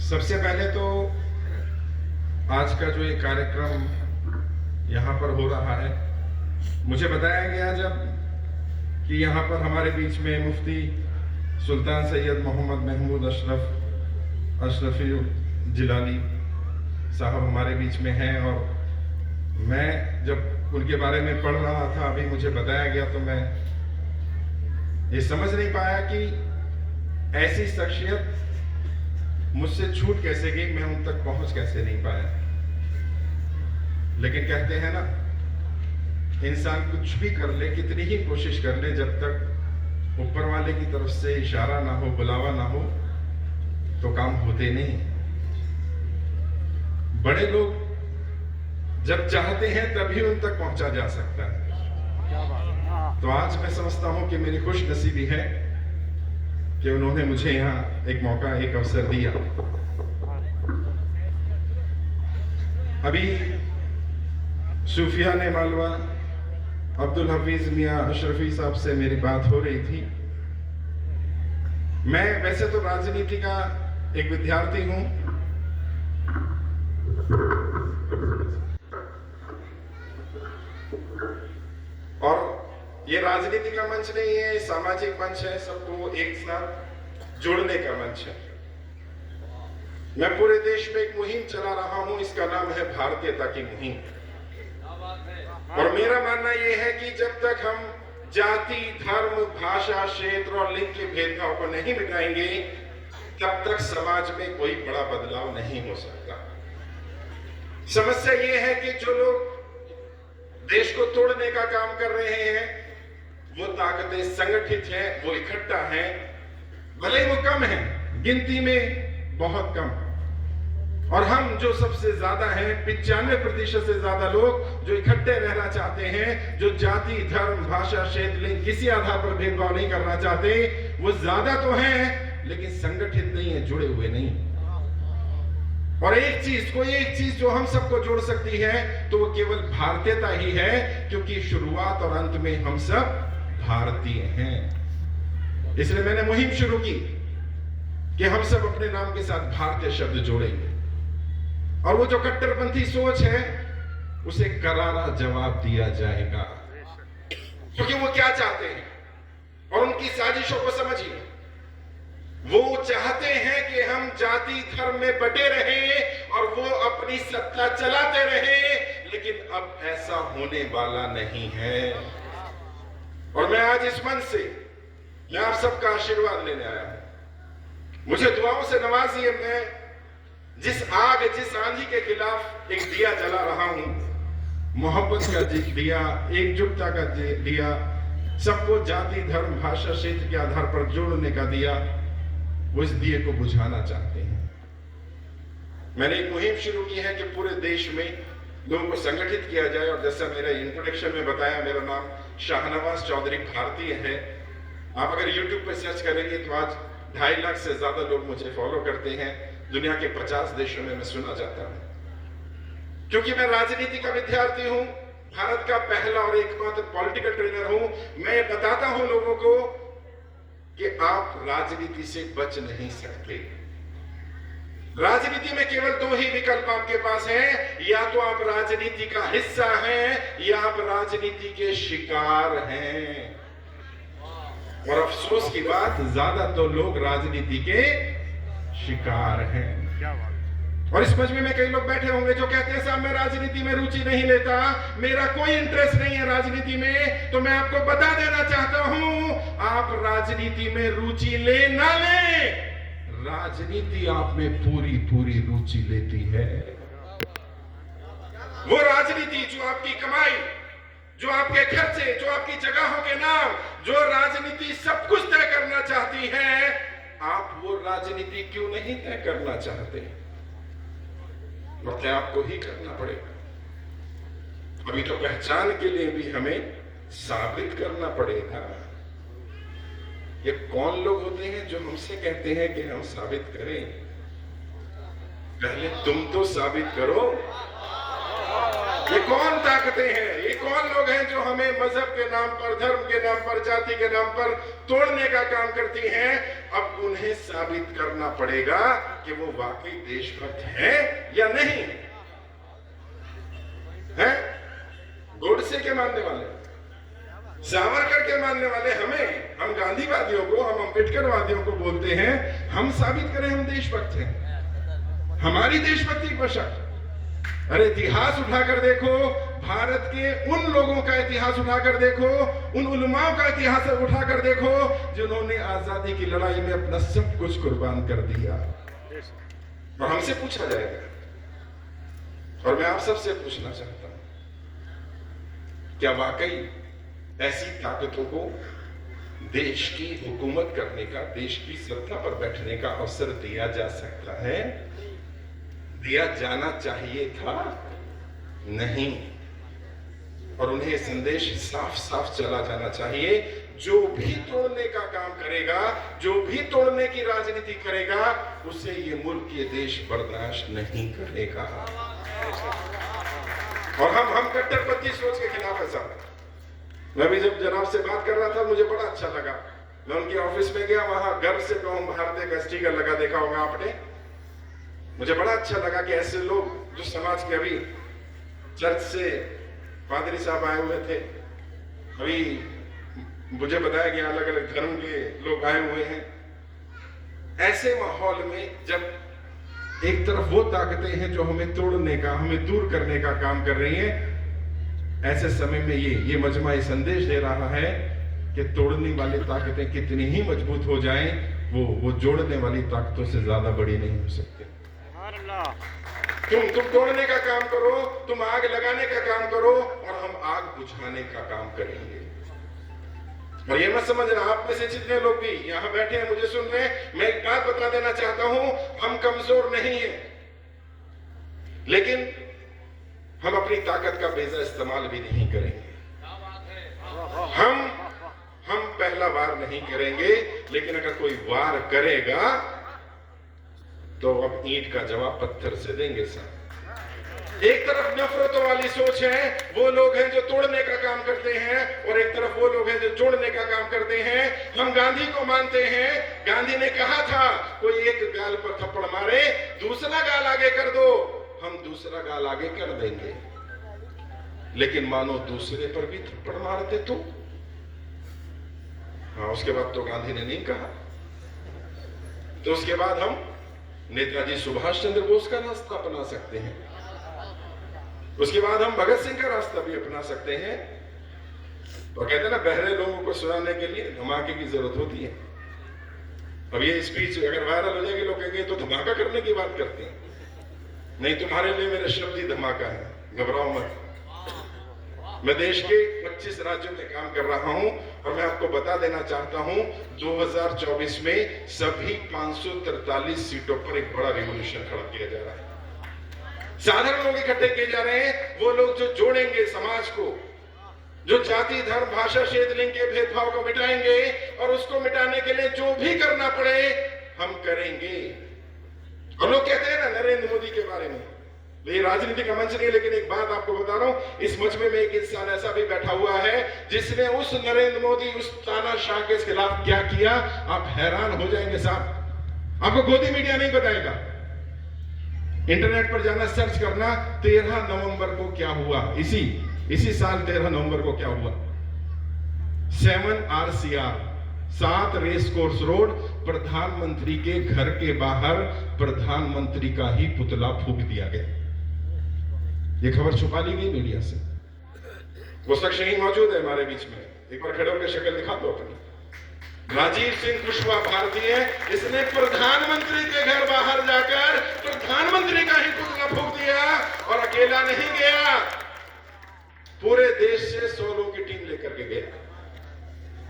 सबसे पहले तो आज का जो ये कार्यक्रम यहाँ पर हो रहा है, मुझे बताया गया जब कि यहाँ पर हमारे बीच में मुफ्ती सुल्तान सैयद मोहम्मद महमूद अशरफी जिलानी साहब हमारे बीच में हैं, और मैं जब उनके बारे में पढ़ रहा था, अभी मुझे बताया गया, तो मैं ये समझ नहीं पाया कि ऐसी शख्सियत मुझसे छूट कैसे गई, मैं उन तक पहुंच कैसे नहीं पाया। लेकिन कहते हैं ना, इंसान कुछ भी कर ले, कितनी ही कोशिश कर ले, जब तक ऊपर वाले की तरफ से इशारा ना हो, बुलावा ना हो, तो काम होते नहीं। बड़े लोग जब चाहते हैं तभी उन तक पहुंचा जा सकता है। तो आज मैं समझता हूं कि मेरी खुश नसीबी है कि उन्होंने मुझे यहाँ एक मौका, एक अवसर दिया। अभी सूफिया ने मालवा अब्दुल हफीज मियाँ अशरफी साहब से मेरी बात हो रही थी। मैं वैसे तो राजनीति का एक विद्यार्थी हूं, और ये राजनीति का मंच नहीं है, सामाजिक मंच है, सबको एक साथ जोड़ने का मंच है। मैं पूरे देश में एक मुहिम चला रहा हूं, इसका नाम है भारतीयता की मुहिम। और मेरा मानना यह है कि जब तक हम जाति, धर्म, भाषा, क्षेत्र और लिंग के भेदभाव को नहीं मिटाएंगे, तब तक समाज में कोई बड़ा बदलाव नहीं हो सकता। समस्या यह है कि जो लोग देश को तोड़ने का काम कर रहे हैं, वो ताकतें संगठित हैं, वो इकट्ठा हैं, भले वो कम हैं, गिनती में बहुत कम, और हम जो सबसे ज्यादा हैं, 95% से ज्यादा लोग जो इकट्ठे रहना चाहते हैं, जो जाति, धर्म, भाषा, क्षेत्र, लिंग किसी आधार पर भेदभाव नहीं करना चाहते, वो ज्यादा तो हैं लेकिन संगठित नहीं है, जुड़े हुए नहीं। और कोई एक चीज जो हम सबको जोड़ सकती है, तो वो केवल भारतीयता ही है, क्योंकि शुरुआत और अंत में हम सब भारतीय हैं। इसलिए मैंने मुहिम शुरू की कि हम सब अपने नाम के साथ भारतीय शब्द जोड़ेंगे, और वो जो कट्टरपंथी सोच है उसे करारा जवाब दिया जाएगा। क्योंकि वो क्या चाहते हैं और उनकी साजिशों को समझिए। वो चाहते हैं कि हम जाति धर्म में बटे रहें और वो अपनी सत्ता चलाते रहें, लेकिन अब ऐसा होने वाला नहीं है। और मैं आज इस मंच से मैं आप सबका आशीर्वाद लेने आया हूं। मुझे दुआओं से नवाजिए। मैं जिस आंधी के खिलाफ एक दिया जला रहा हूं, मोहब्बत का दिया, एकजुटता का दिया, सबको जाति, धर्म, भाषा, क्षेत्र के आधार पर जोड़ने का दिया, वो इस दिए को बुझाना चाहते हैं। मैंने एक मुहिम शुरू की है कि पूरे देश में लोगों को संगठित किया जाए। और जैसा मेरा इंट्रोडक्शन में बताया, मेरा नाम शाहनवाज चौधरी भारतीय है। आप अगर YouTube पर सर्च करेंगे तो आज 2.5 लाख से ज्यादा लोग मुझे फॉलो करते हैं। दुनिया के 50 देशों में मैं सुना जाता हूं। क्योंकि मैं राजनीति का विद्यार्थी हूं, भारत का पहला और एकमात्र पॉलिटिकल ट्रेनर हूं। मैं बताता हूं लोगों को कि आप राजनीति से बच नहीं सकते। राजनीति में केवल 2 ही विकल्प आपके पास हैं, या तो आप राजनीति का हिस्सा हैं या आप राजनीति के शिकार हैं। और अफसोस की बात, ज्यादा तो लोग राजनीति के शिकार हैं। और इस मजमे में कई लोग बैठे होंगे जो कहते हैं साहब मैं राजनीति में रुचि नहीं लेता, मेरा कोई इंटरेस्ट नहीं है राजनीति में। तो मैं आपको बता देना चाहता हूं, आप राजनीति में रुचि ले ना ले, राजनीति आप में पूरी पूरी रुचि लेती है। वो राजनीति जो आपकी कमाई, जो आपके खर्चे, जो आपकी जगहों के नाम, जो राजनीति सब कुछ तय करना चाहती है, आप वो राजनीति क्यों नहीं तय करना चाहते? और तय आपको ही करना पड़ेगा। अभी तो पहचान के लिए भी हमें साबित करना पड़ेगा। ये कौन लोग होते हैं जो हमसे कहते हैं कि हम साबित करें? पहले तुम तो साबित करो। ये कौन ताकतें हैं, ये कौन लोग हैं जो हमें मजहब के नाम पर, धर्म के नाम पर, जाति के नाम पर तोड़ने का काम करती हैं? अब उन्हें साबित करना पड़ेगा कि वो वाकई देशभक्त है या नहीं है। गोडसे के मानने वाले, सावरकर के मानने वाले हम गांधीवादियों को, हम अम्बेडकरवादियों को बोलते हैं हम साबित करें हम देशभक्त हैं, हमारी देशभक्ति पर शक। अरे इतिहास उठाकर देखो, भारत के उन लोगों का इतिहास उठाकर देखो, उन उलमाओं का इतिहास उठाकर देखो जिन्होंने आजादी की लड़ाई में अपना सब कुछ कुर्बान कर दिया। और हमसे पूछा जाएगा, और मैं आप सबसे पूछना चाहता हूं, क्या वाकई ऐसी ताकतों को देश की हुकूमत करने का, देश की सत्ता पर बैठने का अवसर दिया जा सकता है? दिया जाना चाहिए था? नहीं। और उन्हें यह संदेश साफ साफ चला जाना चाहिए, जो भी तोड़ने का काम करेगा, जो भी तोड़ने की राजनीति करेगा, उसे ये मुल्क, ये देश बर्दाश्त नहीं करेगा। और हम कट्टरपंथी सोच के खिलाफ है साहब। मैं भी जब जनाब से बात कर रहा था, मुझे बड़ा अच्छा लगा। मैं उनके ऑफिस में गया, वहां गर्व से कौम भारतीय का स्टिकर लगा, देखा होगा आपने। मुझे बड़ा अच्छा लगा कि ऐसे लोग जो समाज के, अभी चर्च से पादरी साहब आए हुए थे, अभी मुझे बताया गया अलग अलग धर्म के लोग आए हुए हैं। ऐसे माहौल में जब एक तरफ वो ताकतें हैं जो हमें तोड़ने का, हमें दूर करने का काम कर रही हैं, ऐसे समय में ये मजमा ये संदेश दे रहा है कि तोड़ने वाली ताकतें कितनी ही मजबूत हो जाएं, वो जोड़ने वाली ताकतों से ज्यादा बड़ी नहीं हो सकती। तुम तोड़ने का काम करो, तुम आग लगाने का काम करो, और हम आग बुझाने का काम करेंगे। और ये मत समझना, आप में से जितने लोग भी यहां बैठे हैं, मुझे सुन रहे हैं, मैं एक बात बता देना चाहता हूं, हम कमजोर नहीं हैं, लेकिन हम अपनी ताकत का बेजा इस्तेमाल भी नहीं करेंगे। हम पहला वार नहीं करेंगे, लेकिन अगर कोई वार करेगा तो अब ईंट का जवाब पत्थर से देंगे साहब। एक तरफ नफरतों वाली सोच है, वो लोग हैं जो तोड़ने का काम करते हैं, और एक तरफ वो लोग हैं जो जोड़ने का काम करते हैं। हम गांधी को मानते हैं, गांधी ने कहा था कोई एक गाल पर थप्पड़ मारे, दूसरा गाल आगे कर दो, हम दूसरा गाल आगे कर देंगे। लेकिन मानो दूसरे पर भी थप्पड़ मारते तो हाँ, उसके बाद तो गांधी ने नहीं कहा। तो उसके बाद हम नेताजी सुभाष चंद्र बोस का रास्ता अपना सकते हैं, उसके बाद हम भगत सिंह का रास्ता भी अपना सकते हैं। और कहते हैं ना, बहरे लोगों को सुनाने के लिए धमाके की जरूरत होती है। अब ये स्पीच अगर वायरल हो जाएगी, लोग कहेंगे तो धमाका करने की बात करते हैं। नहीं, तुम्हारे लिए मेरे शब्द ही धमाका है, घबराओ मत। मैं देश के 25 राज्यों में काम कर रहा हूं, और मैं आपको बता देना चाहता हूं, 2024 में सभी 543 सीटों पर एक बड़ा रिवॉल्यूशन खड़ा किया जा रहा है। साधारण लोग इकट्ठे किए जा रहे हैं, वो लोग जो जोड़ेंगे समाज को, जो जाति धर्म भाषा क्षेत्र लिंग के भेदभाव को मिटाएंगे, और उसको मिटाने के लिए जो भी करना पड़े हम करेंगे। और लोग कहते हैं ना नरेंद्र मोदी के बारे में, ये राजनीति का मंच नहीं, लेकिन एक बात आपको बता रहा हूं, इस मंच में एक इंसान ऐसा भी बैठा हुआ है जिसने उस नरेंद्र मोदी, उस तानाशाह के खिलाफ क्या किया, आप हैरान हो जाएंगे साहब। आपको गोदी मीडिया नहीं बताएगा, इंटरनेट पर जाना, सर्च करना, 13 नवंबर को क्या हुआ, इसी साल 13 नवंबर को क्या हुआ। 7 RCR 7 रेस कोर्स रोड, प्रधानमंत्री के घर के बाहर प्रधानमंत्री का ही पुतला फूंक दिया गया। ये खबर छुपा ली गई मीडिया से। वो शख्स यही मौजूद है हमारे बीच में, एक बार खड़े होकर शक्ल दिखा दो अपनी। राजीव सिंह कुशवाहा भारतीय, इसने प्रधानमंत्री के घर बाहर जाकर प्रधानमंत्री का ही पुतला फूंक दिया, और अकेला नहीं गया, पूरे देश से 100 लोगों की टीम लेकर के गया,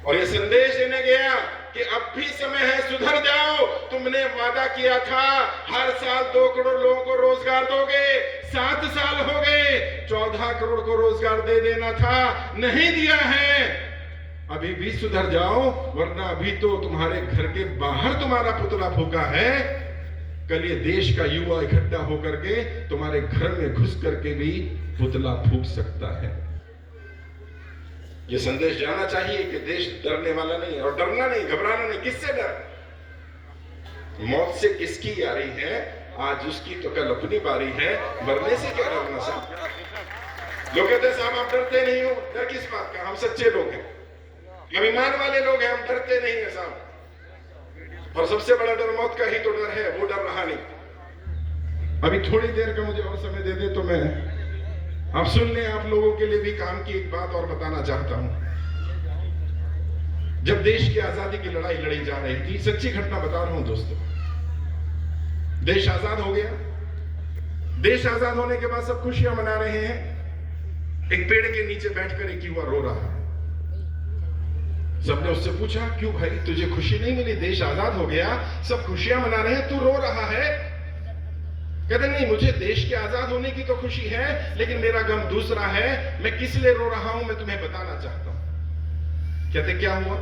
और ये संदेश देने गया कि अब भी समय है, सुधर जाओ। तुमने वादा किया था हर साल 2 करोड़ लोगों को रोजगार दोगे, 7 साल हो गए, 14 करोड़ को रोजगार दे देना था, नहीं दिया है। अभी भी सुधर जाओ, वरना अभी तो तुम्हारे घर के बाहर तुम्हारा पुतला फूंका है, कल ये देश का युवा इकट्ठा होकर के तुम्हारे घर में घुस करके भी पुतला फूंक सकता है। ये संदेश जाना चाहिए कि देश डरने वाला नहीं है, और डरना नहीं, घबराना नहीं। किससे डर? मौत से किसकी यारी है, आज उसकी तो कल अपनी बारी है, मरने से क्या डरना साहब। लोग कहते हैं साहब आप डरते नहीं हो, डर किस बात का, हम सच्चे लोग हैं, हम ईमान वाले लोग हैं, हम डरते नहीं है साहब। और सबसे बड़ा डर मौत का ही तो डर है, वो डर रहा नहीं। अभी थोड़ी देर का मुझे और समय दे दे तो मैं आप सुन लें, आप लोगों के लिए भी काम की एक बात और बताना चाहता हूं। जब देश की आजादी की लड़ाई लड़ी जा रही थी, सच्ची घटना बता रहा हूं दोस्तों, देश आजाद हो गया। देश आजाद होने के बाद सब खुशियां मना रहे हैं। एक पेड़ के नीचे बैठकर एक युवा रो रहा है। सबने उससे पूछा, क्यों भाई तुझे खुशी नहीं मिली, देश आजाद हो गया, सब खुशियां मना रहे हैं, तू रो रहा है। कहते नहीं, मुझे देश के आजाद होने की तो खुशी है, लेकिन मेरा गम दूसरा है, मैं किस लिए रो रहा हूं मैं तुम्हें बताना चाहता हूं। कहते क्या हुआ?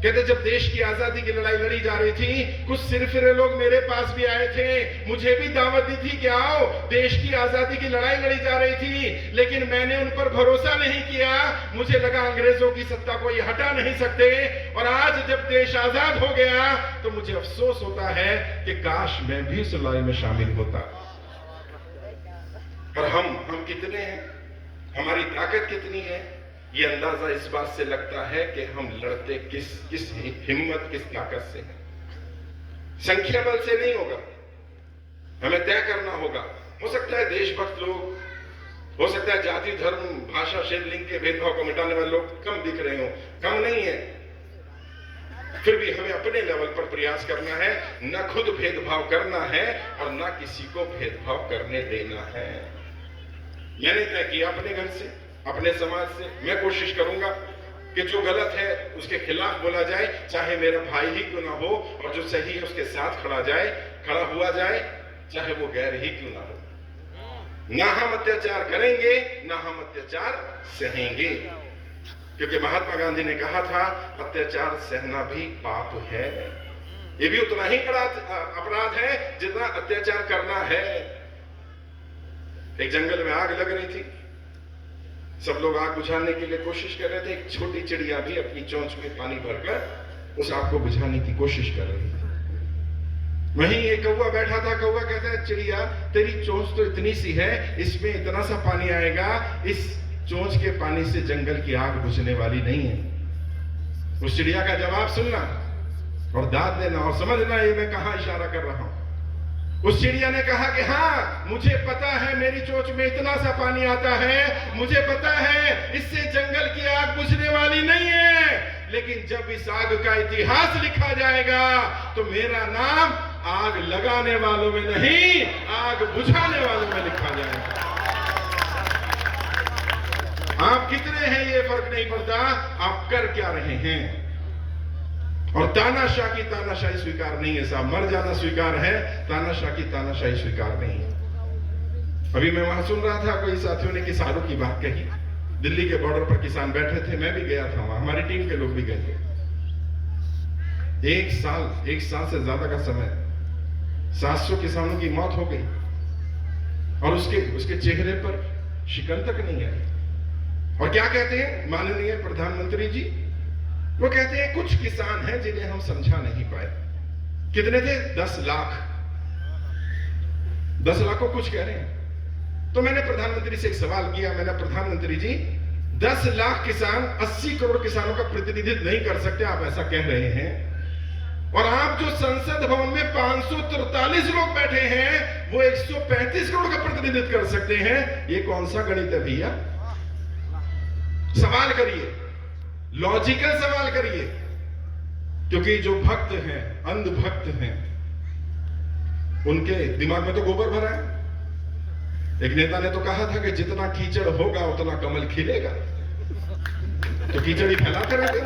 कहते जब देश की आजादी की लड़ाई लड़ी जा रही थी, कुछ सिरफिरे लोग मेरे पास भी आए थे, मुझे भी दावत दी थी कि आओ, देश की आजादी की लड़ाई लड़ी जा रही थी, लेकिन मैंने उन पर भरोसा नहीं किया। मुझे लगा अंग्रेजों की सत्ता को ये हटा नहीं सकते, और आज जब देश आजाद हो गया तो मुझे अफसोस होता है कि काश मैं भी उस लड़ाई में शामिल होता। और हम कितने हैं, हमारी ताकत कितनी है, ये अंदाजा इस बात से लगता है कि हम लड़ते किस हिम्मत, किस ताकत से हैं। संख्या बल से नहीं होगा, हमें तय करना होगा। हो सकता है देशभक्त लोग, हो सकता है जाति धर्म भाषा क्षेत्र लिंग के भेदभाव को मिटाने वाले लोग कम दिख रहे हो, कम नहीं है, फिर भी हमें अपने लेवल पर प्रयास करना है, न खुद भेदभाव करना है और न किसी को भेदभाव करने देना है। मैंने तय किया अपने घर से, अपने समाज से, मैं कोशिश करूंगा कि जो गलत है उसके खिलाफ बोला जाए, चाहे मेरा भाई ही क्यों ना हो, और जो सही है उसके साथ खड़ा हुआ जाए, चाहे वो गैर ही क्यों ना हो। ना हम अत्याचार करेंगे, ना हम अत्याचार सहेंगे, क्योंकि महात्मा गांधी ने कहा था अत्याचार सहना भी पाप है। ये भी उतना ही बड़ा अपराध है जितना अत्याचार करना है। एक जंगल में आग लग रही थी, सब लोग आग बुझाने के लिए कोशिश कर रहे थे। एक छोटी चिड़िया भी अपनी चोंच में पानी भरकर उस आग को बुझाने की कोशिश कर रही थी। वहीं एक कौवा बैठा था। कौवा कहता है, चिड़िया तेरी चोंच तो इतनी सी है, इसमें इतना सा पानी आएगा, इस चोंच के पानी से जंगल की आग बुझने वाली नहीं है। उस चिड़िया का जवाब सुनना और दाद देना और समझना ये मैं कहां इशारा कर रहा हूं। उस चिड़िया ने कहा कि हाँ, मुझे पता है मेरी चोंच में इतना सा पानी आता है, मुझे पता है इससे जंगल की आग बुझने वाली नहीं है, लेकिन जब इस आग का इतिहास लिखा जाएगा तो मेरा नाम आग लगाने वालों में नहीं, आग बुझाने वालों में लिखा जाएगा। आप कितने हैं ये फर्क नहीं पड़ता, आप कर क्या रहे हैं। और तानाशाह की तानाशाही स्वीकार नहीं है साहब, मर जाना स्वीकार है, तानाशाह की तानाशाही स्वीकार नहीं है। अभी मैं वहां सुन रहा था, कोई साथियों ने किसानों की बात कही, दिल्ली के बॉर्डर पर किसान बैठे थे, मैं भी गया था वहां, हमारी टीम के लोग भी गए थे। एक साल से ज्यादा का समय, 700 किसानों की मौत हो गई और उसके चेहरे पर शिकन तक नहीं आई। और क्या कहते हैं माननीय प्रधानमंत्री जी, वो कहते हैं कुछ किसान हैं जिन्हें हम समझा नहीं पाए। कितने थे? 10 लाख। 10 लाख को कुछ कह रहे हैं। तो मैंने प्रधानमंत्री से एक सवाल किया, मैंने प्रधानमंत्री जी 10 लाख किसान 80 करोड़ किसानों का प्रतिनिधित्व नहीं कर सकते, आप ऐसा कह रहे हैं, और आप जो संसद भवन में 543 लोग बैठे हैं वो 135 करोड़ का प्रतिनिधित्व कर सकते हैं, ये कौन सा गणित है भैया? सवाल करिए, लॉजिकल सवाल करिए, क्योंकि जो भक्त हैं, अंध भक्त हैं, उनके दिमाग में तो गोबर भरा है। एक नेता ने तो कहा था कि जितना कीचड़ होगा उतना कमल खिलेगा, तो कीचड़ ही फैलाते रहते।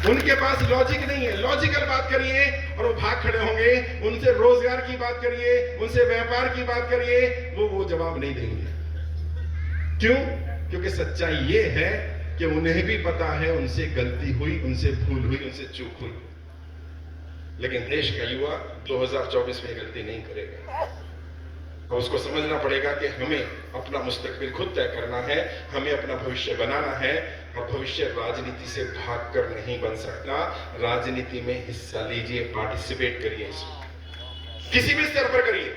उनके पास लॉजिक नहीं है। लॉजिकल बात करिए और वो भाग खड़े होंगे। उनसे रोजगार की बात करिए, उनसे व्यापार की बात करिए, वो जवाब नहीं देंगे। क्यों? क्योंकि सच्चाई ये है कि उन्हें भी पता है उनसे गलती हुई, उनसे भूल हुई, उनसे चूक हुई, लेकिन देश का युवा 2024 में गलती नहीं करेगा। और उसको समझना पड़ेगा कि हमें अपना मुस्तकबिल खुद तय करना है, हमें अपना भविष्य बनाना है, और भविष्य राजनीति से भागकर नहीं बन सकता। राजनीति में हिस्सा लीजिए, पार्टिसिपेट करिए, किसी भी स्तर पर करिए।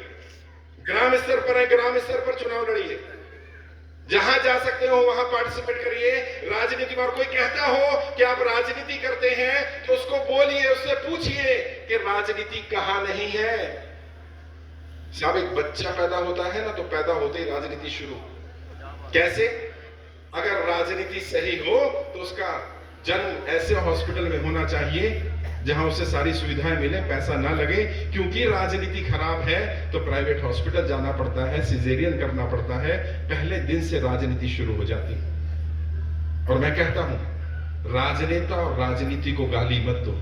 ग्राम स्तर पर है, ग्राम स्तर पर चुनाव लड़िए, जहां जा सकते हो वहां पार्टिसिपेट करिए। राजनीति में और कोई कहता हो कि आप राजनीति करते हैं तो उसको बोलिए, उससे पूछिए कि राजनीति कहां नहीं है। जब एक बच्चा पैदा होता है ना, तो पैदा होते ही राजनीति शुरू। कैसे? अगर राजनीति सही हो तो उसका जन्म ऐसे हॉस्पिटल में होना चाहिए जहां उसे सारी सुविधाएं मिले, पैसा ना लगे। क्योंकि राजनीति खराब है तो प्राइवेट हॉस्पिटल जाना पड़ता है, सिजेरियन करना पड़ता है। पहले दिन से राजनीति शुरू हो जाती है। और मैं कहता हूं, राजनेता और राजनीति को गाली मत दो,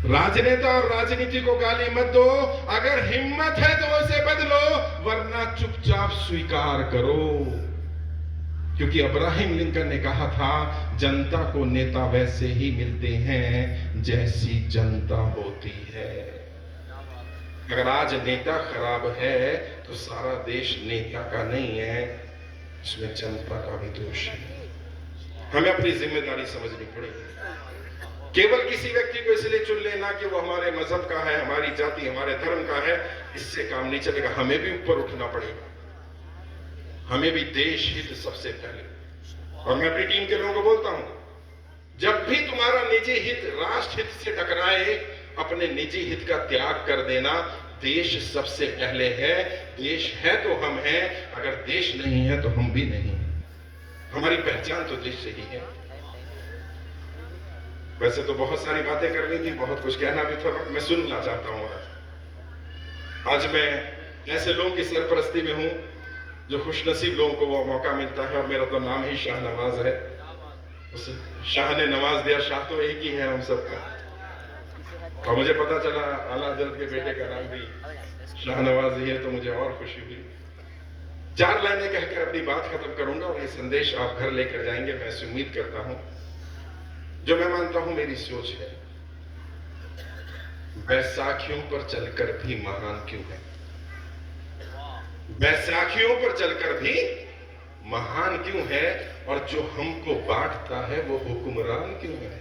राजनेता और राजनीति को गाली मत दो। अगर हिम्मत है तो उसे बदलो, वरना चुपचाप स्वीकार करो। क्योंकि अब्राहम लिंकन ने कहा था, जनता को नेता वैसे ही मिलते हैं जैसी जनता होती है। अगर आज नेता खराब है तो सारा देश नेता का नहीं है, इसमें जनता का भी दोष है। हमें अपनी जिम्मेदारी समझनी पड़ेगी। केवल किसी व्यक्ति को इसलिए चुन लेना कि वो हमारे मजहब का है, हमारी जाति, हमारे धर्म का है, इससे काम नहीं चलेगा। हमें भी ऊपर उठना पड़ेगा, हमें भी देश हित सबसे पहले। और मैं अपनी टीम के लोगों को बोलता हूं, जब भी तुम्हारा निजी हित राष्ट्र हित से टकराए, अपने निजी हित का त्याग कर देना। देश सबसे पहले है। देश है तो हम हैं, अगर देश नहीं है तो हम भी नहीं। हमारी पहचान तो देश से ही है। वैसे तो बहुत सारी बातें करनी थी, बहुत कुछ कहना भी था, मैं सुनना चाहता हूं। आज मैं ऐसे लोगों की सरपरस्ती में हूं जो खुशनसीब लोगों को वो मौका मिलता है। और मेरा तो नाम ही शाहनवाज है। उस शाह ने नवाज दिया, शाह तो एक ही है हम सबका। और मुझे पता चला आला हज़रत के बेटे का नाम भी शाहनवाज ही है, तो मुझे और खुशी हुई। 4 लाइनें कहकर अपनी बात खत्म करूंगा और ये संदेश आप घर लेकर जाएंगे, मैं ऐसी उम्मीद करता हूं। जो मैं मानता हूं मेरी सोच है, बैसाखियों पर चलकर भी महान क्यों है? बैसाखियों पर चलकर भी महान क्यों है? और जो हमको बांटता है वो हुक्मरान क्यों है?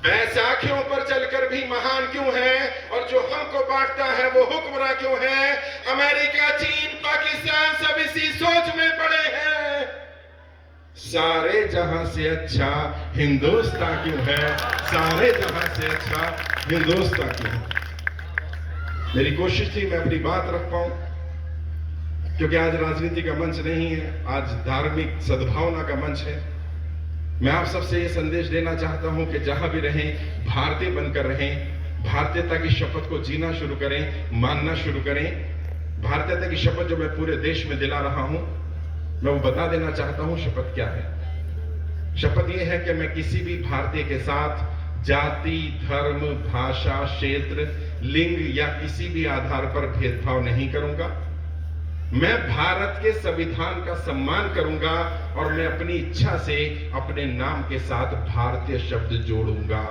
बैसाखियों पर चलकर भी महान क्यों है? और जो हमको बांटता है वो हुक्मरान क्यों है? अमेरिका, चीन, पाकिस्तान सब इसी सोच में पड़े हैं। सारे जहां से अच्छा हिंदुस्तान क्यों है? सारे जहां से अच्छा हिंदुस्तान क्यों है? मेरी कोशिश थी मैं अपनी बात रख पाऊं, क्योंकि आज राजनीति का मंच नहीं है, आज धार्मिक सद्भावना का मंच है। मैं आप सबसे ये संदेश देना चाहता हूं कि जहां भी रहें, भारतीय बनकर रहें। भारतीयता की शपथ को जीना शुरू करें, मानना शुरू करें। भारतीयता की शपथ जो मैं पूरे देश में दिला रहा हूं, मैं वो बता देना चाहता हूं शपथ क्या है। शपथ ये है कि मैं किसी भी भारतीय के साथ जाति, धर्म, भाषा, क्षेत्र, लिंग या किसी भी आधार पर भेदभाव नहीं करूंगा। मैं भारत के संविधान का सम्मान करूंगा और मैं अपनी इच्छा से अपने नाम के साथ भारतीय शब्द जोड़ूंगा।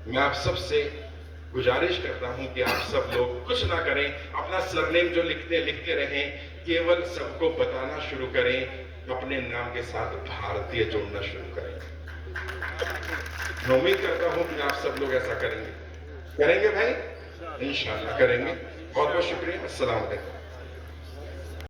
मैं आप सबसे गुजारिश करता हूं कि आप सब लोग कुछ ना करें, अपना सरनेम जो लिखते रहें, केवल सबको बताना शुरू करें, अपने नाम के साथ भारतीय जोड़ना शुरू करें। मैं उम्मीद करता हूं कि आप सब लोग ऐसा करेंगे भाई, इंशाअल्लाह करेंगे। बहुत बहुत शुक्रिया। अस्सलाम वालेकुम।